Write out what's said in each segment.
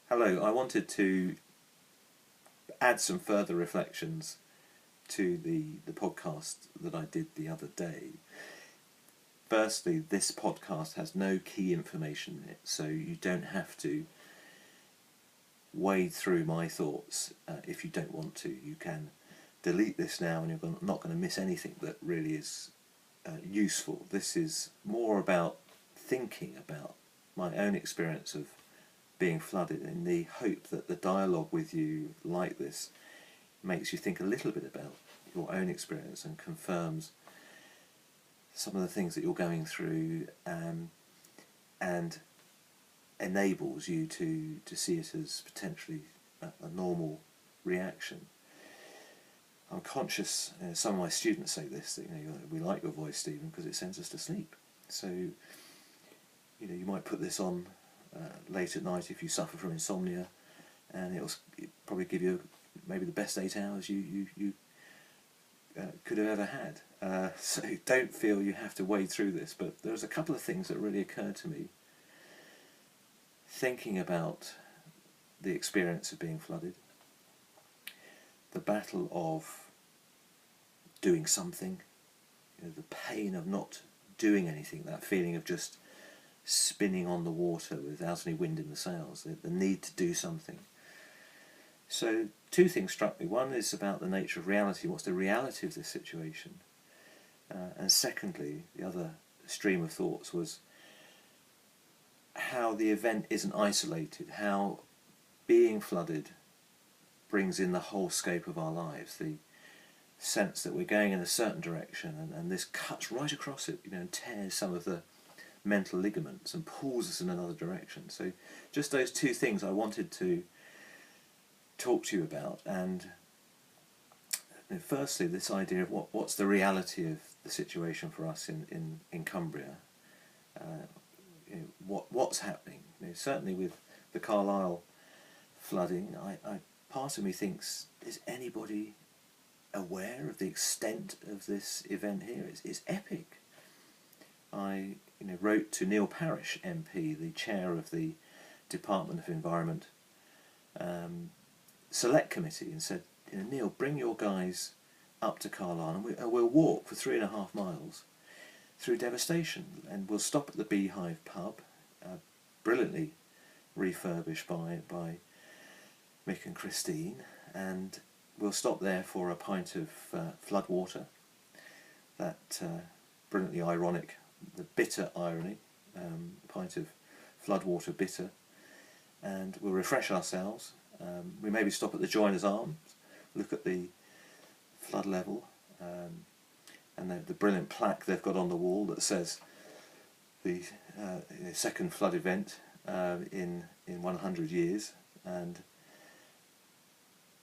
Hello, I wanted to add some further reflections to the podcast that I did the other day. Firstly, this podcast has no key information in it, so you don't have to wade through my thoughts if you don't want to. You can delete this now and you're not going to miss anything that really is useful. This is more about thinking about my own experience of being flooded, in the hope that the dialogue with you like this makes you think a little bit about your own experience and confirms some of the things that you're going through, and enables you to see it as potentially a normal reaction. I'm conscious, some of my students say this, that we like your voice, Stephen, because it sends us to sleep. So you might put this on late at night if you suffer from insomnia, and it'll probably give you maybe the best 8 hours you could have ever had. So don't feel you have to wade through this, but there's a couple of things that really occurred to me thinking about the experience of being flooded, the battle of doing something, the pain of not doing anything, that feeling of just spinning on the water without any wind in the sails, the need to do something. So two things struck me. One is about the nature of reality. What's the reality of this situation? And secondly, the other stream of thoughts was how the event isn't isolated, how being flooded brings in the whole scope of our lives, the sense that we're going in a certain direction, and this cuts right across it, and tears some of the mental ligaments and pulls us in another direction. So just those two things I wanted to talk to you about. And firstly, this idea of what's the reality of the situation for us in Cumbria. What's happening? Certainly with the Carlisle flooding, I part of me thinks, is anybody aware of the extent of this event here? It's epic. I wrote to Neil Parish MP, the chair of the Department of Environment Select Committee, and said, Neil, bring your guys up to Carlisle and we'll walk for 3.5 miles through devastation, and we'll stop at the Beehive pub, brilliantly refurbished by Mick and Christine, and we'll stop there for a pint of flood water, that brilliantly ironic, the bitter irony, pint of flood water bitter, and we'll refresh ourselves. We maybe stop at the Joiners Arms, look at the flood level, and the brilliant plaque they've got on the wall that says the second flood event in 100 years. And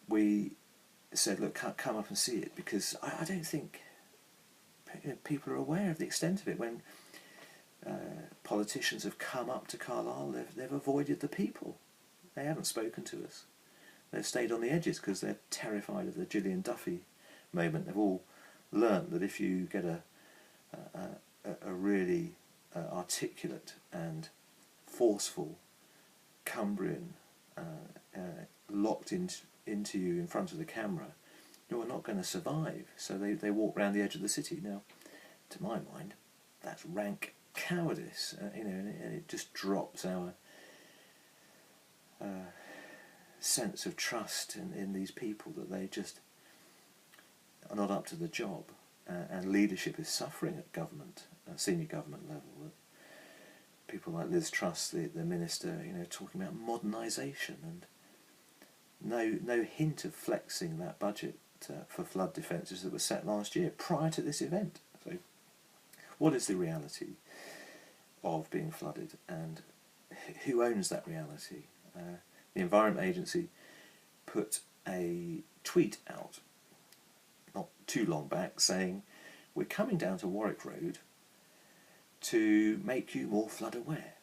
we said, look, come up and see it, because I don't think people are aware of the extent of it. When politicians have come up to Carlisle, they've avoided the people. They haven't spoken to us. They've stayed on the edges because they're terrified of the Gillian Duffy moment. They've all learnt that if you get a really articulate and forceful Cumbrian locked into you in front of the camera, you're not going to survive. So they walk round the edge of the city. Now, to my mind, that's rank cowardice, and it just drops our sense of trust in these people, that they just are not up to the job, and leadership is suffering at senior government level. People like Liz Truss, the minister, talking about modernisation, and no hint of flexing that budget for flood defences that was set last year prior to this event. So what is the reality of being flooded, and who owns that reality? The Environment Agency put a tweet out not too long back saying, we're coming down to Warwick Road to make you more flood aware.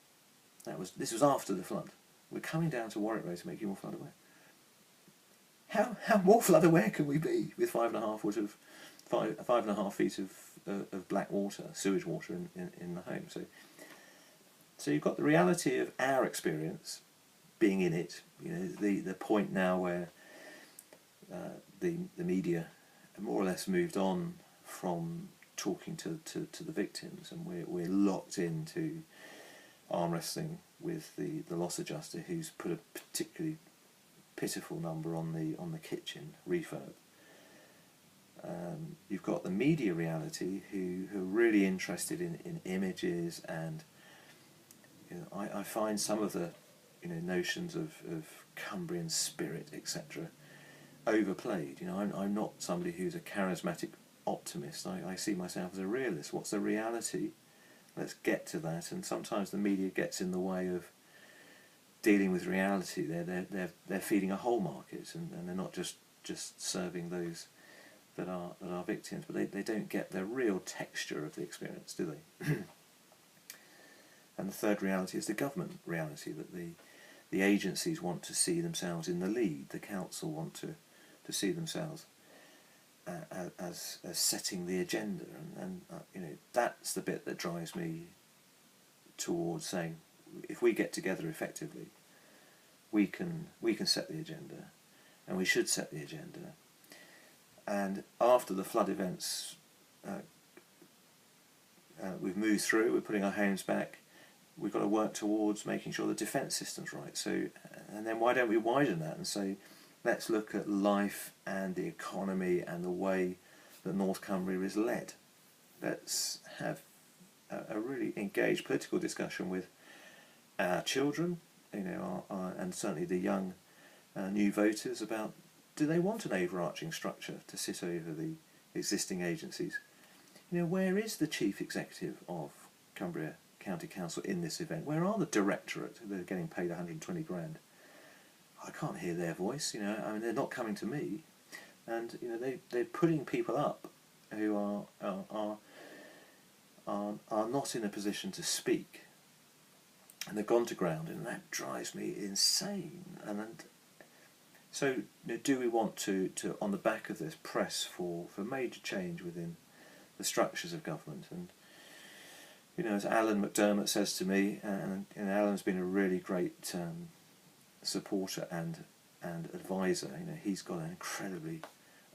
This was after the flood. We're coming down to Warwick Road to make you more flood aware. How more flood aware can we be with 5.5 feet of black water, sewage water in the home? So you've got the reality of our experience being in it. You know, the point now where the media more or less moved on from talking to the victims, and we're locked into arm wrestling with the loss adjuster, who's put a particularly pitiful number on the kitchen refurb. You've got the media reality who are really interested in images, and you know, I find some of the notions of Cumbrian spirit, etc., overplayed. You know, I'm not somebody who's a charismatic optimist. I see myself as a realist. What's the reality? Let's get to that. And sometimes the media gets in the way of dealing with reality. They're feeding a whole market, and they're not just serving those that are victims, but they don't get the real texture of the experience, do they? And the third reality is the government reality, that the agencies want to see themselves in the lead. The council want to see themselves as setting the agenda, and you know, that's the bit that drives me towards saying, if we get together effectively, we can set the agenda, and we should set the agenda. And after the flood events, we've moved through, we're putting our homes back, we've got to work towards making sure the defence system's right. So, and then why don't we widen that and say, let's look at life and the economy and the way that North Cumbria is led. Let's have a really engaged political discussion with our children, you know, and certainly the young new voters, about, do they want an overarching structure to sit over the existing agencies? You know, where is the chief executive of Cumbria County Council in this event? Where are the directorate? They're getting paid 120 grand. I can't hear their voice. You know, I mean, they're not coming to me, and you know, they're putting people up who are not in a position to speak, and they've gone to ground, and that drives me insane. And so, you know, do we want to on the back of this press for major change within the structures of government? And you know, as Alan McDermott says to me, and Alan's been a really great supporter and advisor. You know, he's got an incredibly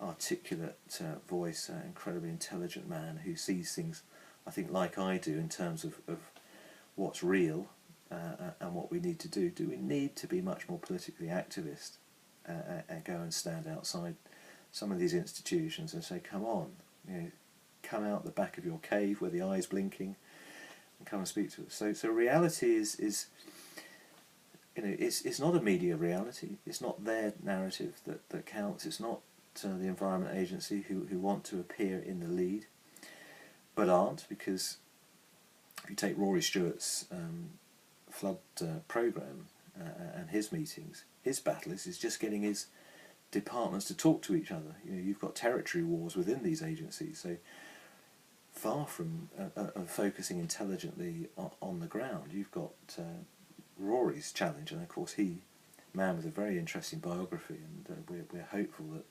articulate voice, an incredibly intelligent man who sees things, I think, like I do, in terms of what's real and what we need to do. Do we need to be much more politically activist and go and stand outside some of these institutions and say, come on, you know, come out the back of your cave where the eye's blinking and come and speak to us. So reality is you know, it's not a media reality. It's not their narrative that counts. It's not the Environment Agency who want to appear in the lead, but aren't, because if you take Rory Stewart's flood programme and his meetings, his battle is just getting his departments to talk to each other. You know, you've got territory wars within these agencies, so far from focusing intelligently on the ground, you've got Rory's challenge, and of course man with a very interesting biography, and we're hopeful that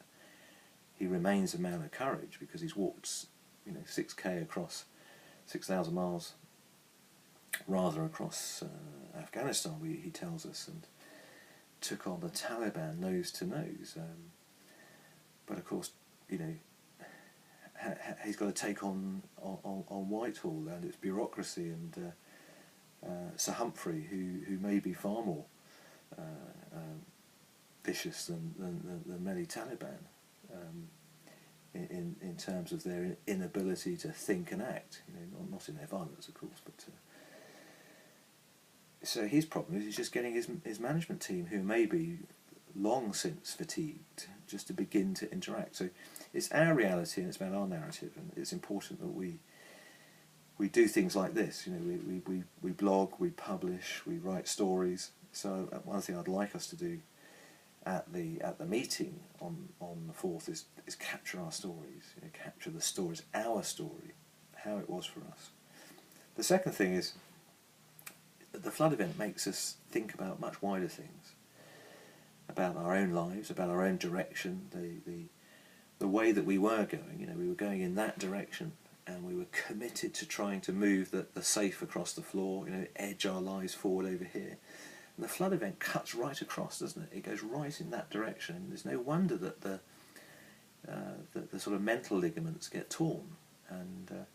he remains a man of courage, because he's walked, you know, 6k across 6,000 miles rather across Afghanistan, he tells us, and took on the Taliban nose to nose. But of course, you know, he's got to take on Whitehall and its bureaucracy, and Sir Humphrey, who may be far more vicious than many Taliban in terms of their inability to think and act. You know, not in their violence, of course, but so his problem is he's just getting his management team, who may be long since fatigued, just to begin to interact. So it's our reality, and it's about our narrative, and it's important that we do things like this. You know, we blog, we publish, we write stories. So one thing I'd like us to do at the meeting on the 4th is capture our stories. You know, capture the stories, our story, how it was for us. The second thing is that the flood event makes us think about much wider things, about our own lives, about our own direction, the way that we were going. You know, we were going in that direction, and we were committed to trying to move the safe across the floor, you know, edge our lives forward over here. And the flood event cuts right across, doesn't it? It goes right in that direction. And there's no wonder that the sort of mental ligaments get torn. And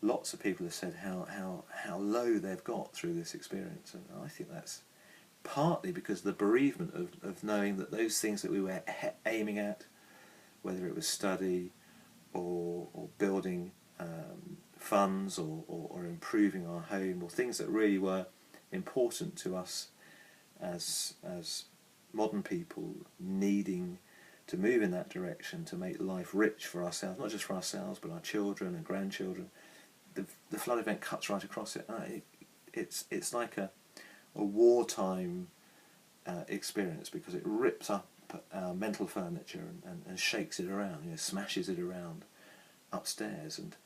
lots of people have said how low they've got through this experience. And I think that's partly because of the bereavement of knowing that those things that we were aiming at, whether it was study or building funds or improving our home, or things that really were important to us as modern people needing to move in that direction to make life rich for ourselves, not just for ourselves but our children and grandchildren. The flood event cuts right across it. It's like a wartime experience, because it rips up our mental furniture and shakes it around, smashes it around upstairs, and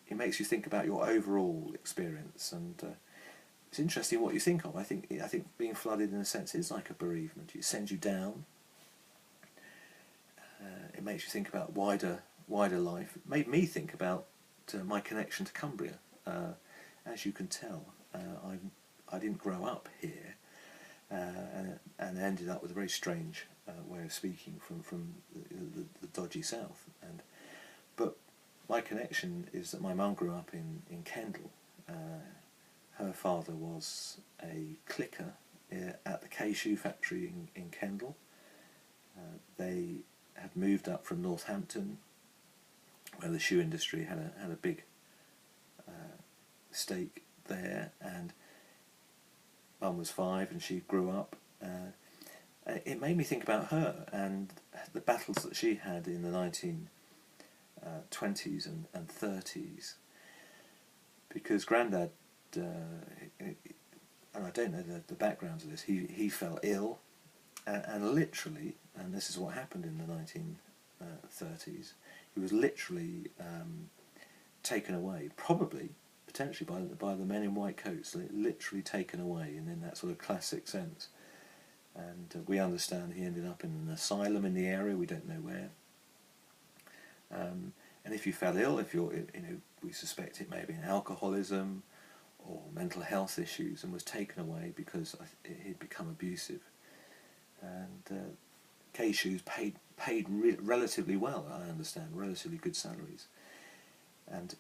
it makes you think about your overall experience. And it's interesting what you think of. I think being flooded, in a sense, is like a bereavement. It sends you down. It makes you think about wider life. It made me think about my connection to Cumbria. As you can tell, I didn't grow up here, and ended up with a very strange way of speaking from the dodgy south. But my connection is that my mum grew up in Kendal. Her father was a clicker at the K shoe factory in Kendal. They had moved up from Northampton, where the shoe industry had a big stake there, and Mum was 5 and she grew up. It made me think about her and the battles that she had in the 1920s and 30s, because Grandad, and I don't know the backgrounds of this, he fell ill, and literally, and this is what happened in the 1930s, he was literally taken away, potentially by the men in white coats, literally taken away, and in that sort of classic sense. And we understand he ended up in an asylum in the area, we don't know where. And if you fell ill, we suspect it may have been alcoholism or mental health issues, and was taken away because he'd become abusive. And K-Shoes paid relatively well, I understand, relatively good salaries. And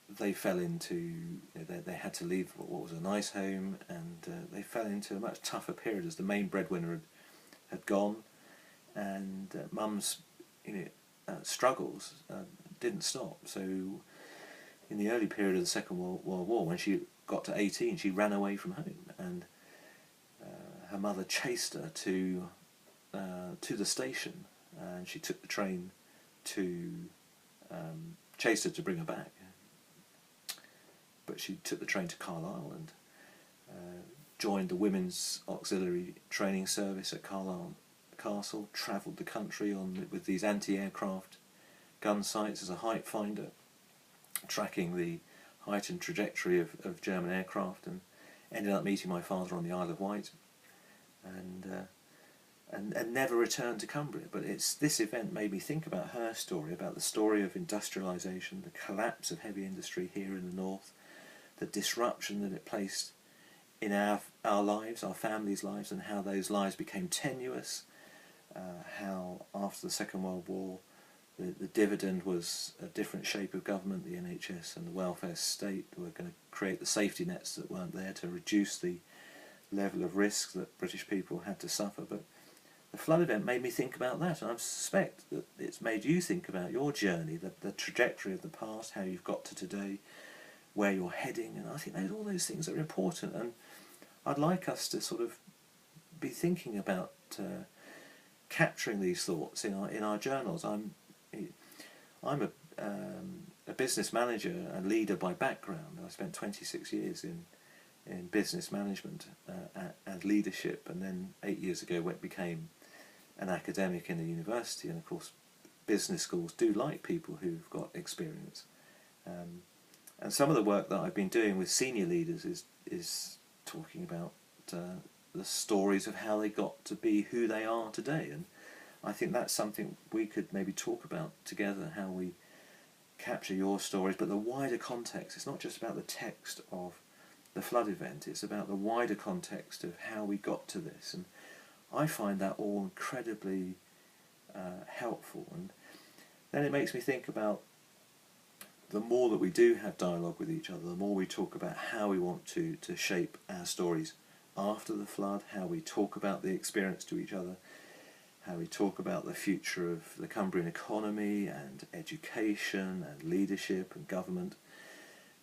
they fell into, they had to leave what was a nice home, and they fell into a much tougher period as the main breadwinner had gone, and Mum's struggles didn't stop. So in the early period of the Second World War, when she got to 18, she ran away from home, and her mother chased her to the station, and she took the train chased her to bring her back. But she took the train to Carlisle and joined the Women's Auxiliary Training Service at Carlisle Castle, travelled the country with these anti-aircraft gun sights as a height finder, tracking the height and trajectory of German aircraft, and ended up meeting my father on the Isle of Wight, and never returned to Cumbria. But this event made me think about her story, about the story of industrialisation, the collapse of heavy industry here in the north, the disruption that it placed in our lives, our families' lives, and how those lives became tenuous, how after the Second World War the dividend was a different shape of government. The NHS and the welfare state were going to create the safety nets that weren't there to reduce the level of risk that British people had to suffer. But the flood event made me think about that, and I suspect that it's made you think about your journey, the trajectory of the past, how you've got to today, where you're heading. And I think all those things are important, and I'd like us to sort of be thinking about capturing these thoughts in our journals. I'm a business manager and leader by background. I spent 26 years in business management and leadership, and then 8 years ago became an academic in a university. And of course, business schools do like people who've got experience. And some of the work that I've been doing with senior leaders is talking about the stories of how they got to be who they are today. And I think that's something we could maybe talk about together, how we capture your stories, but the wider context. It's not just about the text of the flood event. It's about the wider context of how we got to this, and I find that all incredibly helpful. And then it makes me think about the more that we do have dialogue with each other, the more we talk about how we want to shape our stories after the flood, how we talk about the experience to each other, how we talk about the future of the Cumbrian economy and education and leadership and government,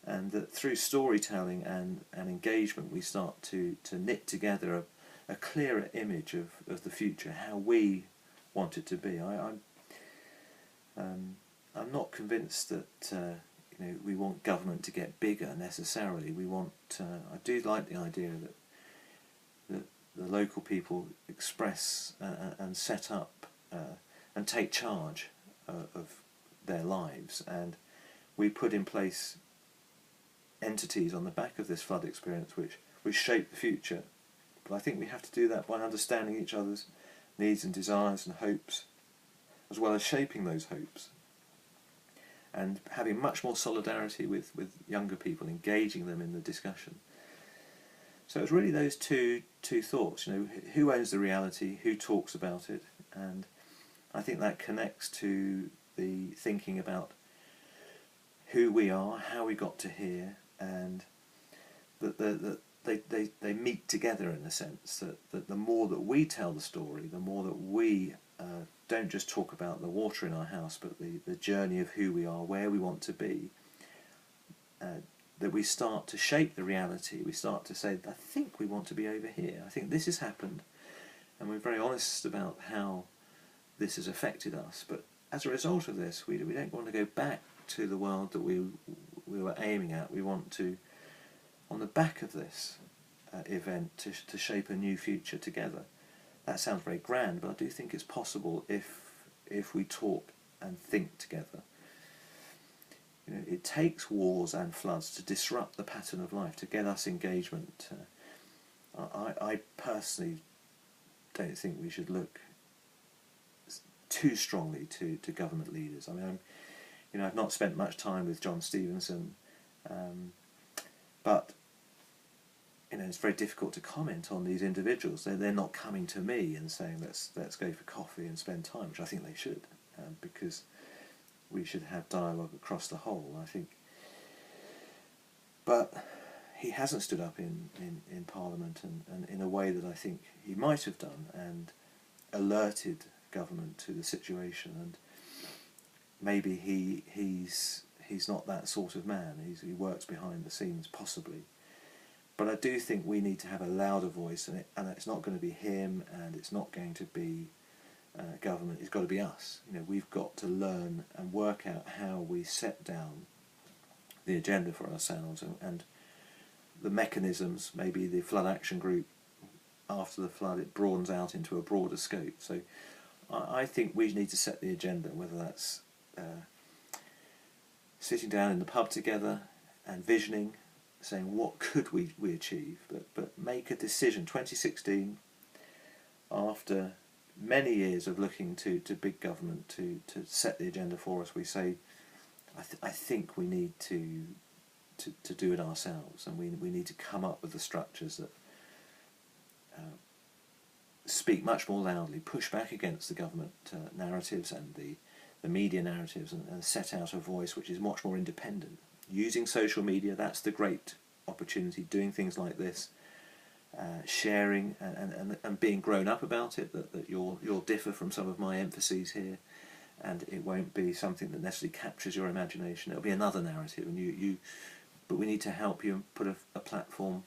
and that through storytelling and engagement we start to knit together a clearer image of the future, how we want it to be. I'm not convinced that we want government to get bigger necessarily. We want. I do like the idea that the local people express and set up and take charge of their lives, and we put in place entities on the back of this flood experience which shape the future. But I think we have to do that by understanding each other's needs and desires and hopes, as well as shaping those hopes, and having much more solidarity with younger people, engaging them in the discussion. So it's really those two thoughts, who owns the reality, who talks about it, and I think that connects to the thinking about who we are, how we got to here, and that they meet together in a sense, that the more that we tell the story, the more that we don't just talk about the water in our house, but the journey of who we are, where we want to be, that we start to shape the reality. We start to say, I think we want to be over here. I think this has happened. And we're very honest about how this has affected us. But as a result of this, we don't want to go back to the world that we were aiming at. We want to, on the back of this event, to shape a new future together. That sounds very grand, but I do think it's possible if we talk and think together. It takes wars and floods to disrupt the pattern of life, to get us engagement. I personally don't think we should look too strongly to government leaders. I mean, I've not spent much time with John Stevenson, but it's very difficult to comment on these individuals. They're not coming to me and saying let's go for coffee and spend time, which I think they should, because we should have dialogue across the whole, I think. But he hasn't stood up in Parliament and in a way that I think he might have done, and alerted government to the situation. And maybe he's not that sort of man. He works behind the scenes, possibly. But I do think we need to have a louder voice, and it's not going to be him, and it's not going to be government. It's got to be us. We've got to learn and work out how we set down the agenda for ourselves, and the mechanisms. Maybe the flood action group, after the flood, it broadens out into a broader scope. So I think we need to set the agenda, whether that's sitting down in the pub together and visioning, saying what could we achieve, but make a decision. 2016, after many years of looking to big government to set the agenda for us, we say, I think we need to do it ourselves, and we need to come up with the structures that speak much more loudly, push back against the government narratives and the media narratives, and set out a voice which is much more independent. Using social media, that's the great opportunity, doing things like this, sharing and being grown up about it, that you'll differ from some of my emphases here, and it won't be something that necessarily captures your imagination. It'll be another narrative, and but we need to help you and put a platform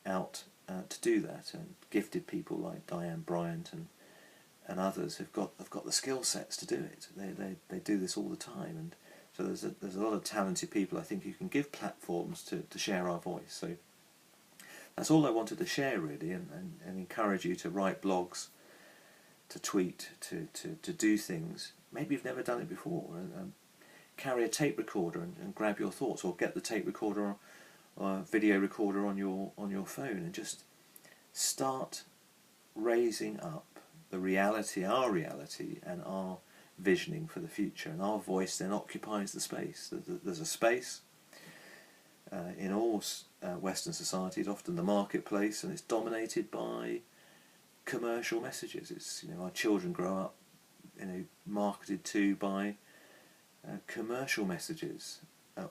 out to do that. And gifted people like Diane Bryant and others have got the skill sets to do it. They do this all the time, and so there's a lot of talented people, I think, who can give platforms to share our voice. So that's all I wanted to share, really, and encourage you to write blogs, to tweet, to do things. Maybe you've never done it before, and carry a tape recorder and grab your thoughts, or get the tape recorder or video recorder on your phone, and just start raising up the reality, our reality, and our visioning for the future. And our voice then occupies the space. There's a space in all Western society is often the marketplace, and it's dominated by commercial messages. It's, you know, our children grow up, you know, marketed to by commercial messages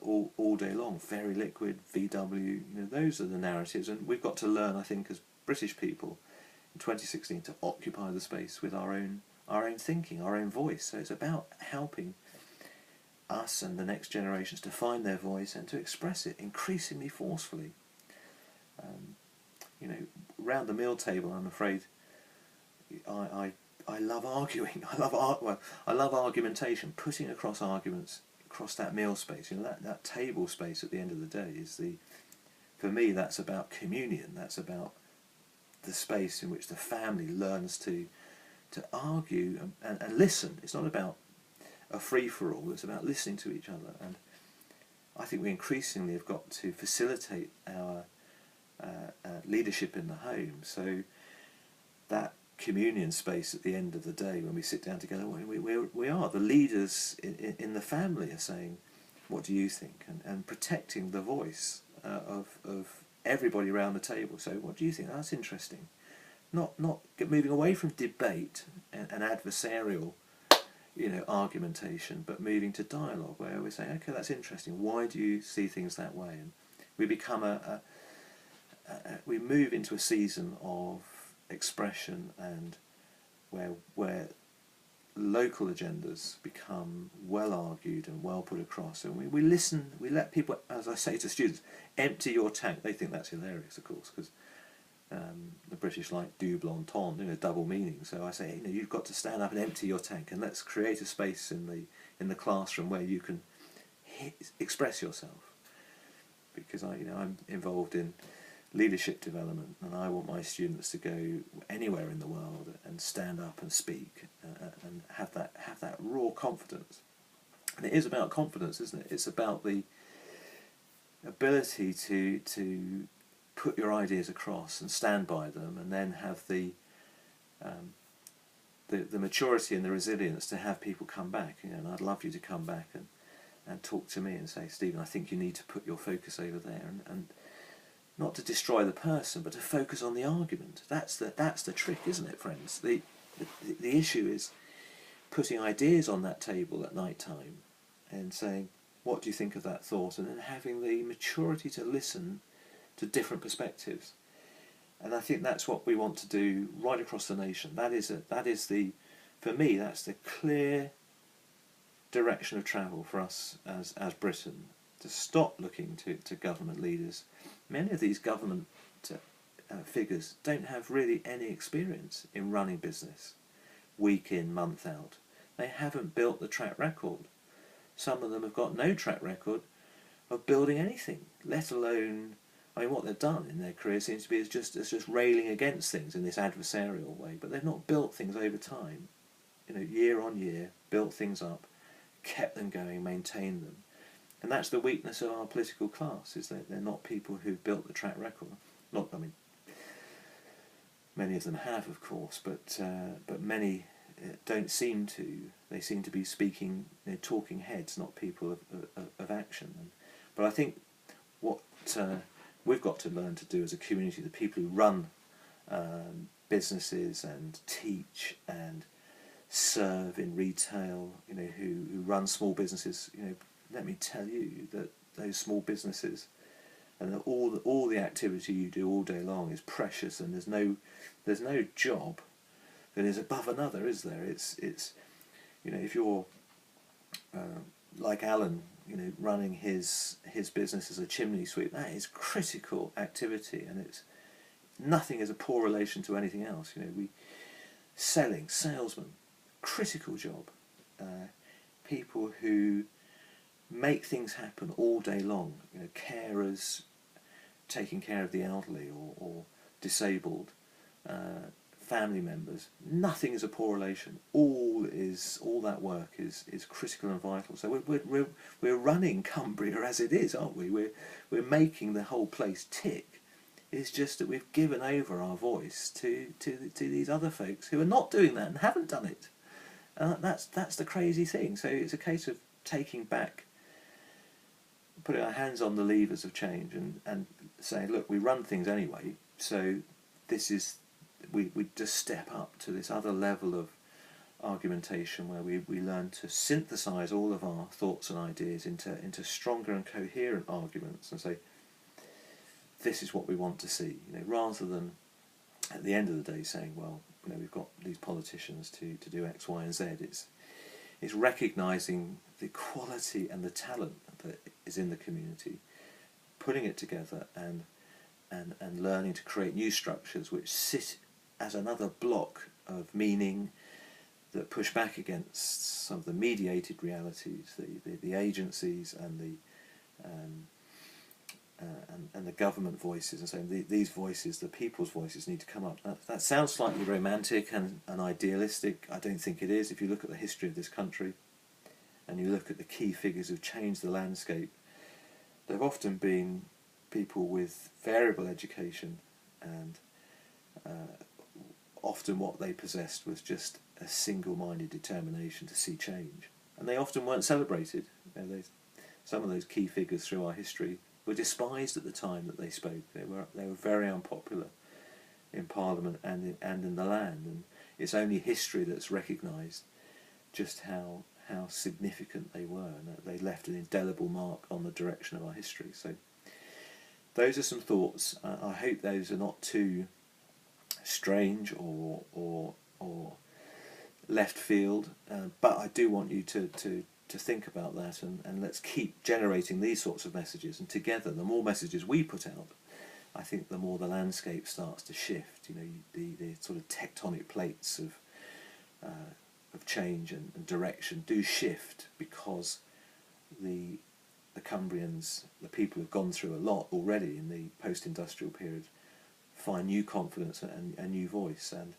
all day long. Very liquid, VW, you know, those are the narratives, and we've got to learn, I think, as British people in 2016 to occupy the space with our own thinking, our own voice. So it's about helping us and the next generations to find their voice and to express it increasingly forcefully. You know, round the meal table, I'm afraid, I love arguing. I love argumentation, putting across arguments across that meal space. You know, that table space at the end of the day is for me, that's about communion. That's about the space in which the family learns to argue and listen. It's not about a free-for-all, it's about listening to each other. And I think we increasingly have got to facilitate our leadership in the home, so that communion space at the end of the day, when we sit down together, we are the leaders in the family are saying, what do you think, and protecting the voice of everybody around the table. So what do you think? That's interesting. Not moving away from debate and adversarial, you know, argumentation, but moving to dialogue, where we say, okay, that's interesting. Why do you see things that way? And we become we move into a season of expression, and where local agendas become well argued and well put across, and we listen. We let people, as I say to students, empty your tank. They think that's hilarious, of course, because the British like double entendre, you know, double meaning. So I say, you know, you've got to stand up and empty your tank, and let's create a space in the classroom where you can express yourself. Because I'm involved in leadership development, and I want my students to go anywhere in the world and stand up and speak and have that raw confidence. And it is about confidence, isn't it? It's about the ability to put your ideas across and stand by them, and then have the maturity and the resilience to have people come back. You know, and I'd love you to come back and talk to me and say, Stephen, I think you need to put your focus over there, and not to destroy the person, but to focus on the argument. That's the trick, isn't it, friends? The issue is putting ideas on that table at night time and saying, what do you think of that thought? And then having the maturity to listen to different perspectives. And I think that's what we want to do right across the nation. For me, that's the clear direction of travel for us as Britain, to stop looking to government leaders. Many of these government figures don't have really any experience in running business, week in, month out. They haven't built the track record. Some of them have got no track record of building anything, let alone, I mean, what they've done in their career seems to be is just railing against things in this adversarial way, but they've not built things over time, you know, year on year, built things up, kept them going, maintained them. And that's the weakness of our political class, is that they're not people who've built the track record. Many of them have, of course, but many don't seem to. They seem to be speaking, talking heads, not people of action. But I think what we've got to learn to do as a community, the people who run businesses and teach and serve in retail, you know, who run small businesses, you know, let me tell you that those small businesses and all the activity you do all day long is precious, and there's no job that is above another, is there? It's you know, if you're like Alan, you know, running his business as a chimney sweep, that is critical activity, and nothing is a poor relation to anything else. You know, salesmen, critical job. People who make things happen all day long, you know, carers taking care of the elderly or disabled, family members. Nothing is a poor relation. All that work is critical and vital. So we're running Cumbria as it is, aren't we? We're making the whole place tick. It's just that we've given over our voice to these other folks who are not doing that and haven't done it. That's the crazy thing. So it's a case of taking back, putting our hands on the levers of change and saying, look, we run things anyway, so this is, we just step up to this other level of argumentation where we learn to synthesize all of our thoughts and ideas into stronger and coherent arguments, and say, this is what we want to see, rather than at the end of the day saying, well, we've got these politicians to do X, Y, and Z. It's recognising the quality and the talent that is in the community, putting it together and learning to create new structures which sit as another block of meaning that push back against some of the mediated realities, the agencies and the government voices, and saying these voices, the people's voices, need to come up. That sounds slightly romantic and idealistic. I don't think it is. If you look at the history of this country and you look at the key figures who've changed the landscape, they've often been people with variable education, and often what they possessed was just a single-minded determination to see change. And they often weren't celebrated. Some of those key figures through our history were despised at the time that they spoke. They were very unpopular in Parliament and in the land. And it's only history that's recognised just how significant they were, and that they left an indelible mark on the direction of our history. So those are some thoughts. I hope those are not too strange or left field, but I do want you to think about that, and let's keep generating these sorts of messages. And together, the more messages we put out, I think the more the landscape starts to shift. The sort of tectonic plates of change and direction do shift, because the Cumbrians, the people who've gone through a lot already in the post-industrial period, find new confidence and new voice, and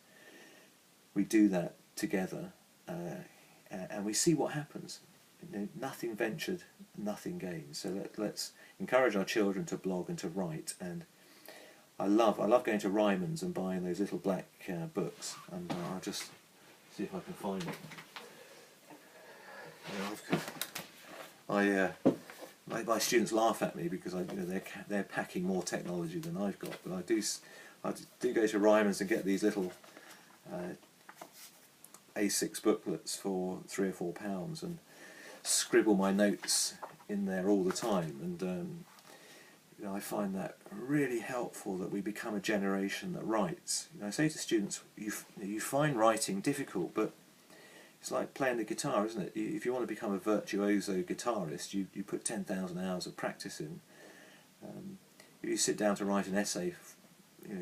we do that together, and we see what happens. Nothing ventured, nothing gained. So let's encourage our children to blog and to write. And I love going to Ryman's and buying those little black books, and I'll just see if I can find it. My students laugh at me because they're packing more technology than I've got, but I do go to Ryman's and get these little A6 booklets for £3 or £4 and scribble my notes in there all the time. And I find that really helpful, that we become a generation that writes. I say to students, you find writing difficult, but it's like playing the guitar, isn't it? If you want to become a virtuoso guitarist, you put 10,000 hours of practice in. If you sit down to write an essay,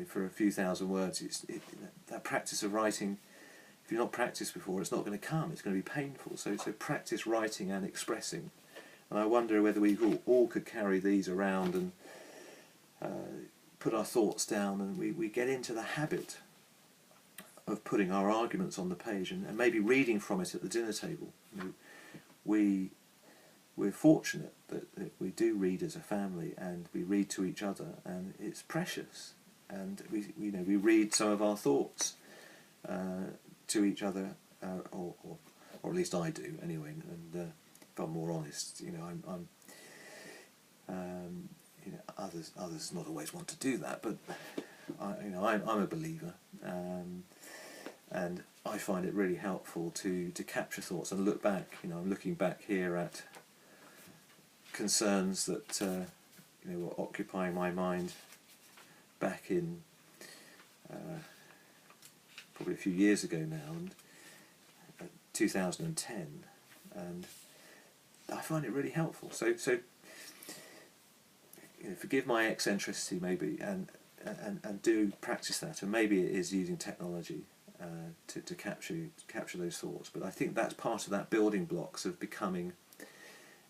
for a few thousand words, that practice of writing, if you've not practiced before, it's not going to come. It's going to be painful. So practice writing and expressing. And I wonder whether we all could carry these around and put our thoughts down, and we get into the habit of putting our arguments on the page and maybe reading from it at the dinner table. We're fortunate that we do read as a family, and we read to each other, and it's precious. And we read some of our thoughts to each other, or at least I do anyway. And if I'm more honest, others not always want to do that, but I'm a believer, and I find it really helpful to capture thoughts and look back. I'm looking back here at concerns that were occupying my mind back in probably a few years ago now, and 2010, and I find it really helpful. So forgive my eccentricity maybe, and do practice that, and maybe it is using technology to capture those thoughts. But I think that's part of that building blocks of becoming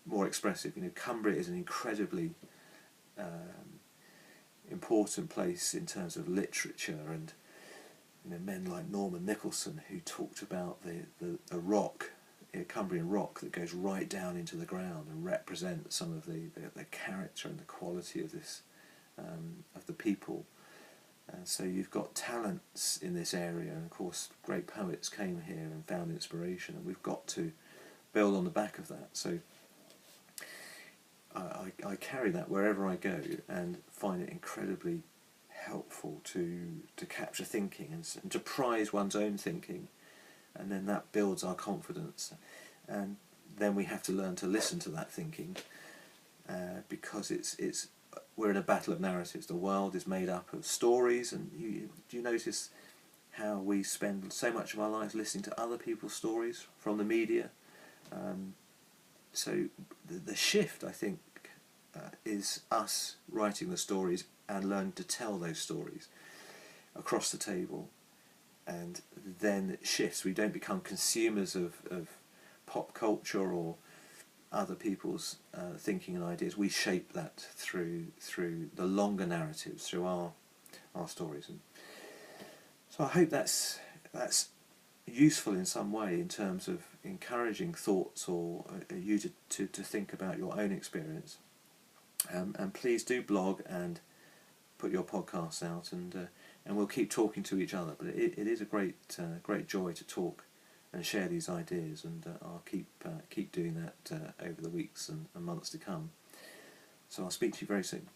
more expressive. Cumbria is an incredibly important place in terms of literature, and men like Norman Nicholson, who talked about the rock, Cumbrian rock, that goes right down into the ground and represents some of the character and the quality of this of the people. So you've got talents in this area, and of course great poets came here and found inspiration, and we've got to build on the back of that. So I carry that wherever I go and find it incredibly helpful to capture thinking and to prize one's own thinking, and then that builds our confidence, and then we have to learn to listen to that thinking, because it's we're in a battle of narratives. The world is made up of stories, and do you notice how we spend so much of our lives listening to other people's stories from the media? So the shift, I think, is us writing the stories and learning to tell those stories across the table, and then it shifts. We don't become consumers of pop culture or other people's thinking and ideas. We shape that through the longer narratives, through our stories. And so I hope that's useful in some way in terms of encouraging thoughts, or you to think about your own experience. And please do blog and put your podcasts out, and we'll keep talking to each other. But it is a great joy to talk and share these ideas, and I'll keep doing that over the weeks and months to come. So I'll speak to you very soon.